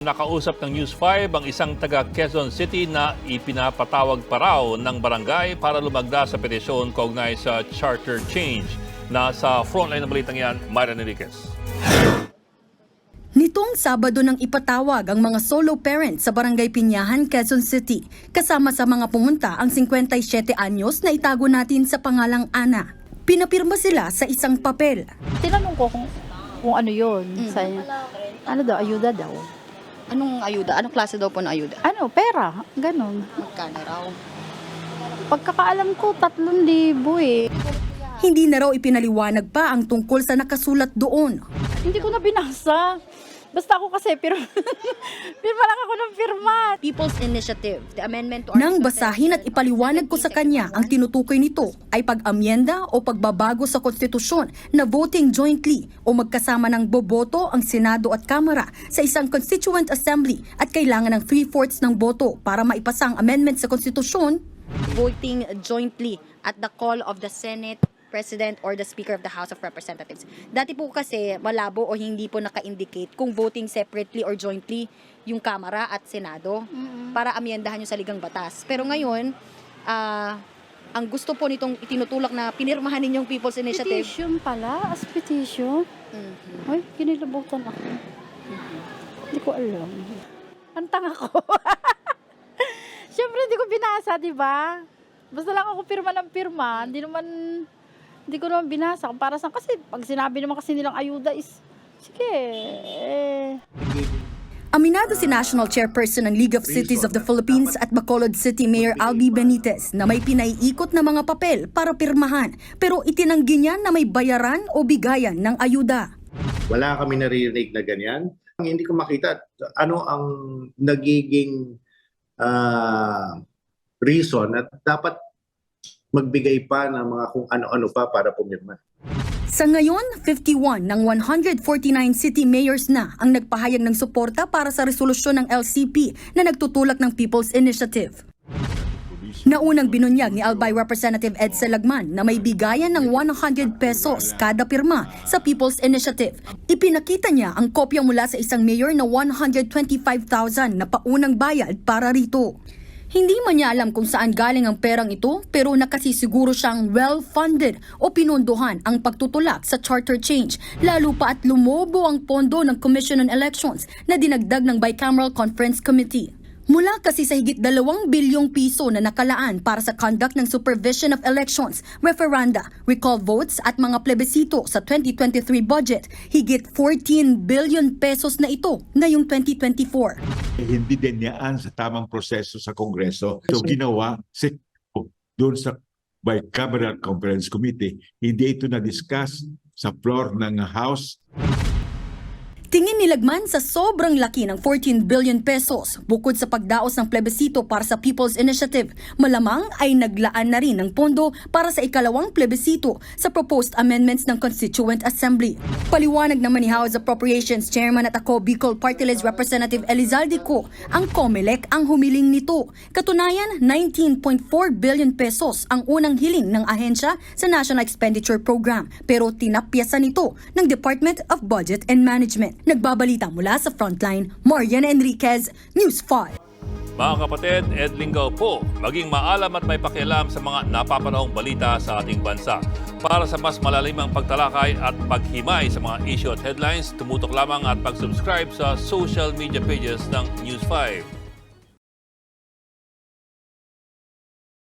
Nakausap ng News 5 ang isang taga Quezon City na ipinapatawag pa raw ng barangay para lumagda sa petisyon kaugnay sa charter change. Nasa frontline ng balitang yan, Myra Enriquez. Nitong Sabado nang ipatawag ang mga solo parents sa Barangay Pinyahan, Quezon City. Kasama sa mga pumunta ang 57 anyos na itago natin sa pangalang Ana. Pinapirma sila sa isang papel. Tinanong ko kung ano yun. Ano daw, ayuda daw. Anong ayuda? Anong klase daw po ng ayuda? Ano, pera. Ganon. Magkano raw? Pagkakaalam ko, 3,000 eh. Hindi na raw ipinaliwanag pa ang tungkol sa nakasulat doon. Hindi ko na binasa. Basta ako kasi, pirma lang ako ng pirma. People's Initiative, the amendment to Nang basahin at ipaliwanag ko sa kanya ang tinutukoy nito ay pag-amyenda o pagbabago sa konstitusyon na voting jointly o magkasama ng boboto ang Senado at Kamara sa isang Constituent Assembly at kailangan ng 3/4 ng boto para maipasa ang amendment sa konstitusyon. voting jointly at the call of the Senate President or the Speaker of the House of Representatives. Dati po kasi malabo o hindi po naka-indicate kung voting separately or jointly yung Kamara at Senado para amyendahan yung saligang batas. Pero ngayon, ang gusto po nitong itinutulak na pinirmahan ninyong People's Initiative. Petition pala? As petition? Ay, kinilabutan ako. Hindi ko alam. Ang tanga ko. Siyempre, hindi ko binasa, di ba? Basta lang ako pirma ng pirma. Hindi ko naman binasa kung para saan. Kasi pag sinabi naman kasi nilang ayuda is, sige, Aminado si National Chairperson ng League of Cities of the Philippines at Bacolod City Mayor Albi Benitez na may pinaiikot na mga papel para pirmahan. Pero itinanggi niya na may bayaran o bigayan ng ayuda. Wala kami naririnig na ganyan. Hindi ko makita ano ang nagiging reason at dapat magbigay pa ng mga kung ano-ano pa para pumirma. Sa ngayon, 51 ng 149 city mayors na ang nagpahayag ng suporta para sa resolusyon ng LCP na nagtutulak ng People's Initiative. Naunang binunyag ni Albay Representative Ed Salagman na may bigayan ng 100 pesos kada pirma sa People's Initiative. Ipinakita niya ang kopya mula sa isang mayor na 125,000 na paunang bayad para rito. Hindi man niya alam kung saan galing ang perang ito pero nakasisiguro siyang well-funded o pinondohan ang pagtutulak sa charter change lalo pa at lumobo ang pondo ng Commission on Elections na dinagdag ng Bicameral Conference Committee. Mula kasi sa higit 2 bilyong piso na nakalaan para sa conduct ng supervision of elections, referenda, recall votes at mga plebisito sa 2023 budget, higit 14 billion pesos na ito ngayong 2024. Hindi din niyaan sa tamang proseso sa Kongreso. So ginawa doon sa Bicameral Conference Committee, hindi ito na-discuss sa floor ng House. Tingin ni Lagman sa sobrang laki ng 14 billion pesos bukod sa pagdaos ng plebisito para sa People's Initiative, malamang ay naglaan na rin ng pondo para sa ikalawang plebisito sa proposed amendments ng Constituent Assembly. Paliwanag naman ni House Appropriations Chairman at ako Bicol Party List Representative Elizalde Co, ang COMELEC ang humiling nito. Katunayan, 19.4 billion pesos ang unang hiling ng ahensya sa National Expenditure Program pero tinapyasan ito ng Department of Budget and Management. Nagbabalita mula sa Frontline, Mariana Enriquez, News 5. Mga kapatid, Ed Lingaw po, maging maalam at may pakialam sa mga napapanahong balita sa ating bansa. Para sa mas malalimang pagtalakay at paghimay sa mga issue at headlines, tumutok lamang at pag-subscribe sa social media pages ng News 5.